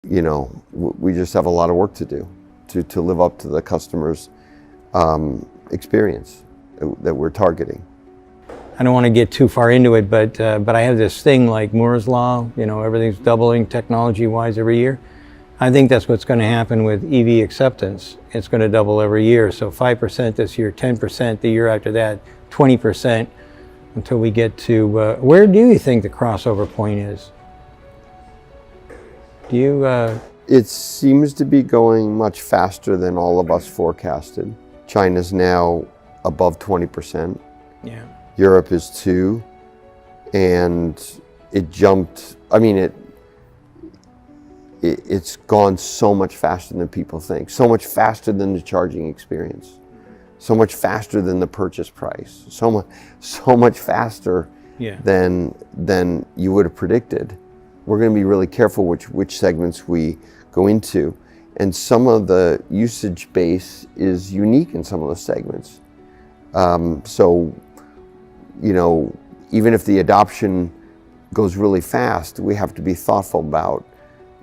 we just have a lot of work to do to live up to the customer's experience that we're targeting. I don't want to get too far into it, but I have this thing like Moore's Law, everything's doubling technology-wise every year. I think that's what's going to happen with EV acceptance. It's going to double every year. So 5% this year, 10% the year after that, 20% until we get to, where do you think the crossover point is? Do you? It seems to be going much faster than all of us forecasted. China's now above 20%. Yeah. Europe is 2%, and it jumped. I mean, it's gone so much faster than people think. So much faster than the charging experience. So much faster than the purchase price. So much faster than you would have predicted. We're going to be really careful which segments we go into, and some of the usage base is unique in some of those segments. So, even if the adoption goes really fast, we have to be thoughtful about,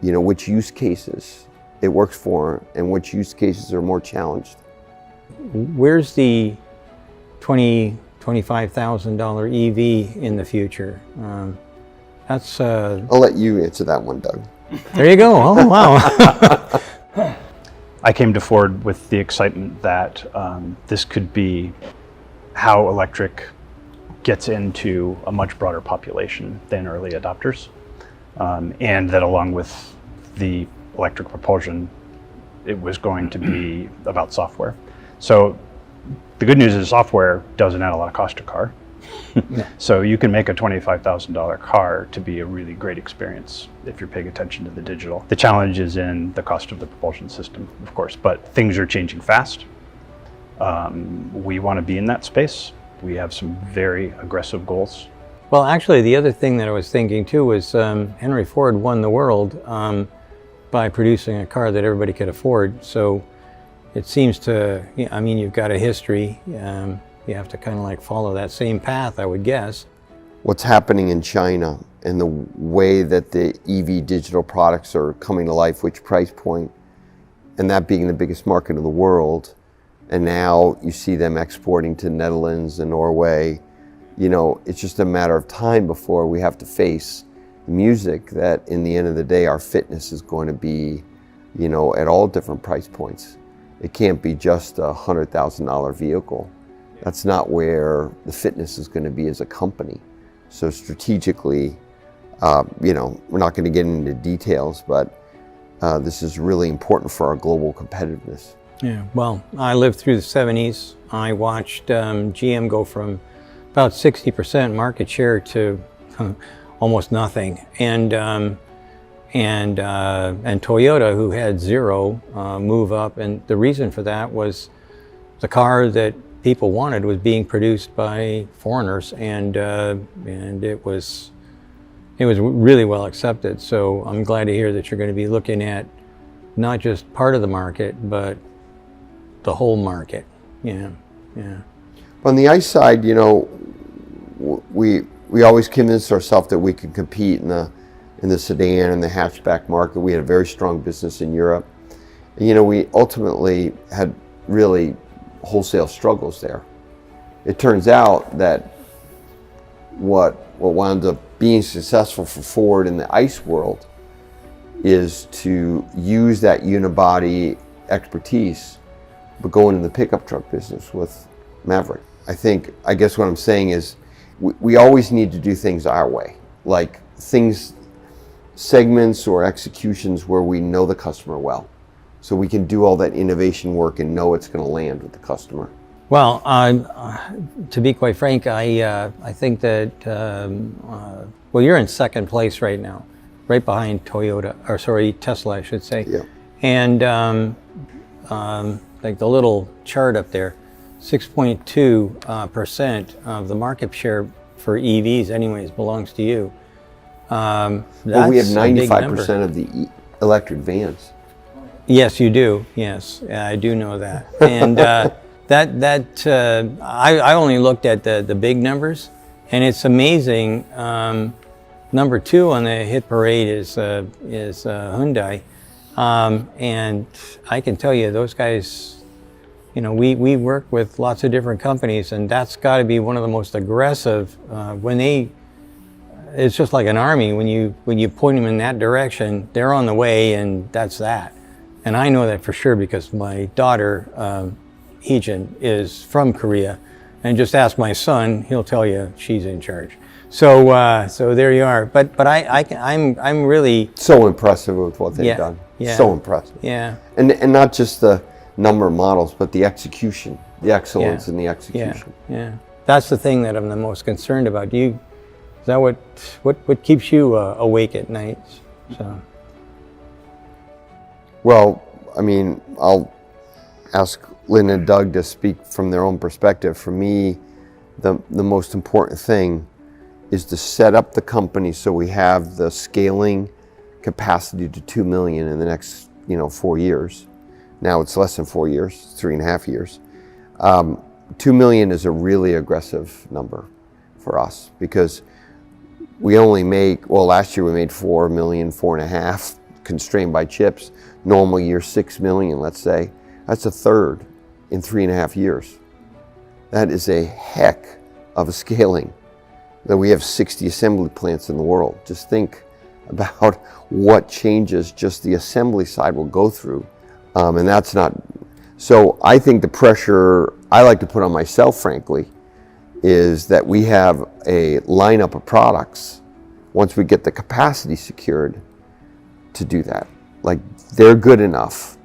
which use cases it works for and which use cases are more challenged. Where's the $25,000 EV in the future? That's. I'll let you answer that one, Doug. There you go. Oh, wow. I came to Ford with the excitement that this could be how electric gets into a much broader population than early adopters. And that along with the electric propulsion, it was going to be about software. So the good news is software doesn't add a lot of cost to a car. So you can make a $25,000 car to be a really great experience if you're paying attention to the digital. The challenge is in the cost of the propulsion system, of course, but things are changing fast. We want to be in that space. We have some very aggressive goals. Well, actually, the other thing that I was thinking too was Henry Ford won the world by producing a car that everybody could afford. So it seems to, you've got a history. You have to kind of like follow that same path, I would guess. What's happening in China and the way that the EV digital products are coming to life, which price point, and that being the biggest market of the world, and now you see them exporting to Netherlands and Norway. It's just a matter of time before we have to face music that in the end of the day, our fitness is going to be, at all different price points. It can't be just a $100,000 vehicle. That's not where the fitness is going to be as a company. So strategically, we're not going to get into details, but this is really important for our global competitiveness. Yeah, well, I lived through the 70s. I watched GM go from about 60% market share to almost nothing, and Toyota, who had zero, move up. And the reason for that was the car that people wanted was being produced by foreigners, and it was really well accepted. So I'm glad to hear that you're going to be looking at not just part of the market, but the whole market. Yeah. On the ICE side, we always convinced ourselves that we could compete in the sedan and the hatchback market. We had a very strong business in Europe. And, we ultimately had really wholesale struggles there. It turns out that what wound up being successful for Ford in the ICE world is to use that unibody expertise, but go into the pickup truck business with Maverick. I guess what I'm saying is we always need to do things our way, like segments or executions where we know the customer well. So we can do all that innovation work and know it's going to land with the customer. Well, to be quite frank, I think that you're in second place right now, right behind Tesla, I should say. Yeah. And like the little chart up there, 6.2% of the market share for EVs, anyways, belongs to you. Well, we have 95% of the electric vans. Yes, you do. Yes, I do know that. And I only looked at the big numbers, and it's amazing. Number 2 on the hit parade is Hyundai, And I can tell you, those guys, you know, we work with lots of different companies, and that's got to be one of the most aggressive. It's just like an army. When you point them in that direction, they're on the way, and that's that. And I know that for sure because my daughter, Heejin, is from Korea, and just ask my son; he'll tell you she's in charge. So there you are. But I'm really so impressive with what they've done. Yeah. So impressive. Yeah. And not just the number of models, but the execution, the excellence in the execution. Yeah. That's the thing that I'm the most concerned about. Is that what keeps you awake at night? So. Well, I mean, I'll ask Lynn and Doug to speak from their own perspective. For me, the most important thing is to set up the company so we have the scaling capacity to 2 million in the next 4 years. Now it's less than 4 years, 3.5 years. 2 million is a really aggressive number for us because we only make, well, last year we made 4 million, 4.5, constrained by chips. Normal year, 6 million, let's say. That's a third in 3.5 years. That is a heck of a scaling. That we have 60 assembly plants in the world. Just think about what changes just the assembly side will go through. And that's not, so I think the pressure I like to put on myself, frankly, is that we have a lineup of products once we get the capacity secured to do that. Like, they're good enough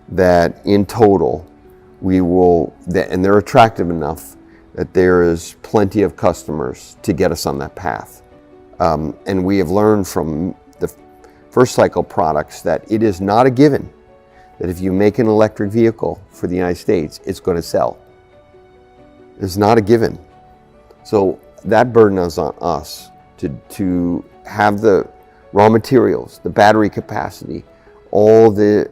that in total we will, and they're attractive enough that there is plenty of customers to get us on that path. And we have learned from the first cycle products that it is not a given that if you make an electric vehicle for the United States, it's going to sell. It's not a given. So that burden is on us to have the raw materials, the battery capacity, all the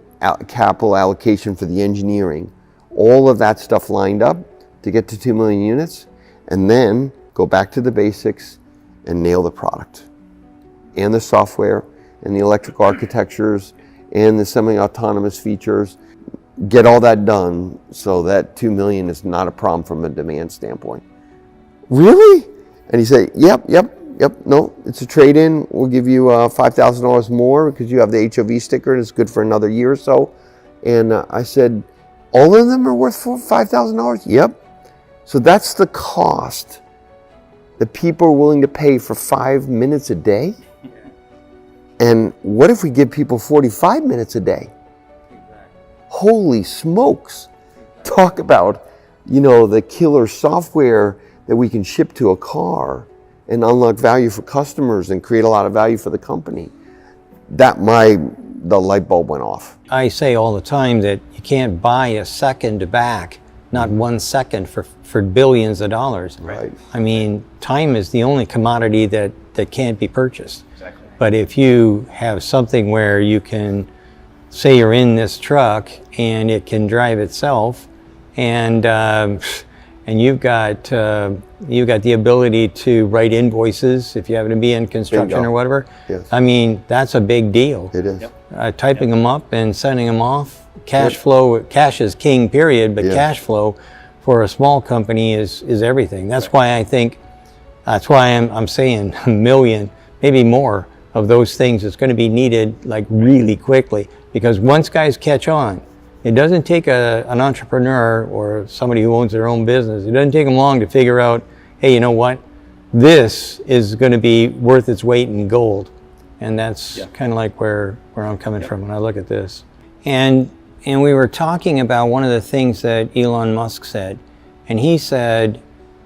capital allocation for the engineering, all of that stuff lined up to get to 2 million units, and then go back to the basics and nail the product and the software and the electric architectures and the semi-autonomous features. Get all that done so that 2 million is not a problem from a demand standpoint. Really? And he said, yep, no, it's a trade-in. We'll give you $5,000 more because you have the HOV sticker and it's good for another year or so. And I said, all of them are worth $5,000? Yep. So that's the cost that people are willing to pay for 5 minutes a day? And what if we give people 45 minutes a day? Holy smokes. Talk about, the killer software that we can ship to a car and unlock value for customers and create a lot of value for the company. The light bulb went off. I say all the time that you can't buy a second back, not 1 second for billions of dollars. Right. I mean, time is the only commodity that can't be purchased. Exactly. But if you have something where you can say you're in this truck and it can drive itself, and you've got the ability to write invoices if you happen to be in construction Bingo. or whatever. Yes. I mean, that's a big deal. It is. Typing them up and sending them off. Cash flow, cash is king, period. But cash flow for a small company is everything. That's why I'm saying 1 million, maybe more of those things is going to be needed like really quickly, because once guys catch on, it doesn't take an entrepreneur or somebody who owns their own business, it doesn't take them long to figure out, hey, you know what? This is going to be worth its weight in gold. And that's kind of like where I'm coming from when I look at this. And we were talking about one of the things that Elon Musk said. And he said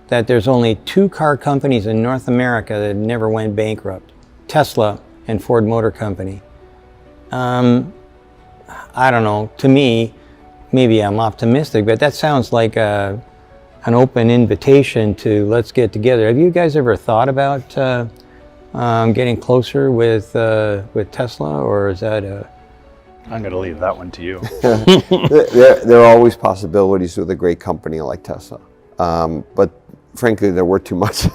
that there's only 2 car companies in North America that never went bankrupt. Tesla and Ford Motor Company. I don't know, to me, maybe I'm optimistic, but that sounds like an open invitation to let's get together. Have you guys ever thought about getting closer with Tesla, or is that I'm going to leave that one to you. There are always possibilities with a great company like Tesla. But frankly, there were too much.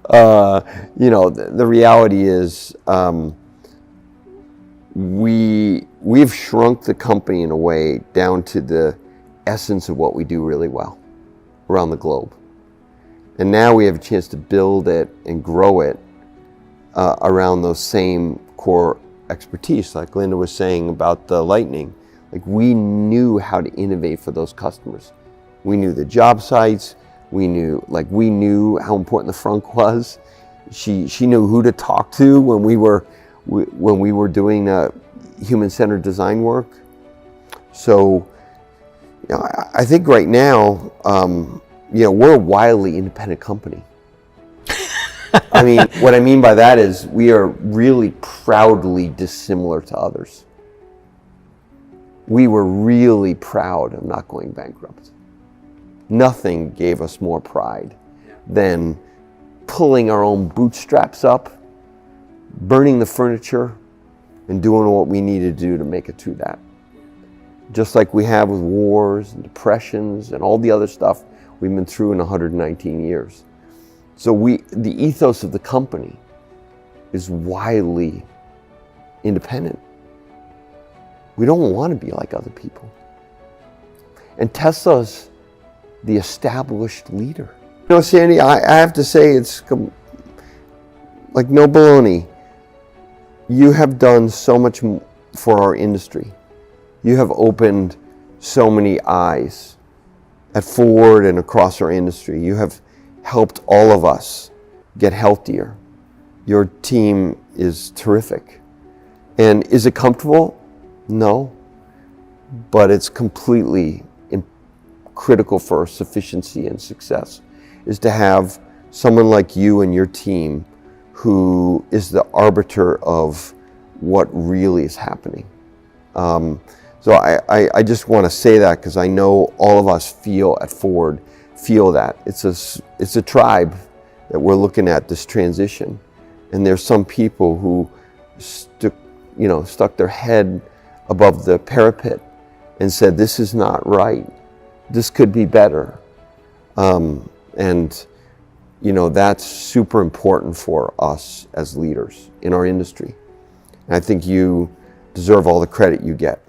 The reality is we've shrunk the company in a way down to the essence of what we do really well around the globe. And now we have a chance to build it and grow it around those same core expertise. Like Linda was saying about the Lightning, like we knew how to innovate for those customers. We knew the job sites. We knew how important the frunk was. She knew who to talk to when we were doing human-centered design work. So, I think right now, we're a wildly independent company. I mean, what I mean by that is we are really proudly dissimilar to others. We were really proud of not going bankrupt. Nothing gave us more pride than pulling our own bootstraps up, burning the furniture, and doing what we needed to do to make it to that. Just like we have with wars and depressions and all the other stuff we've been through in 119 years. So the ethos of the company is wildly independent. We don't want to be like other people. And Tesla's the established leader. Sandy, I have to say it's like no baloney. You have done so much for our industry. You have opened so many eyes at Ford and across our industry. You have helped all of us get healthier. Your team is terrific. And is it comfortable? No. But it's completely critical for our sufficiency and success, is to have someone like you and your team who is the arbiter of what really is happening. So I just want to say that because I know all of us at Ford feel that. It's a tribe that we're looking at, this transition. And there's some people who stuck their head above the parapet and said, this is not right. This could be better. That's super important for us as leaders in our industry. And I think you deserve all the credit you get.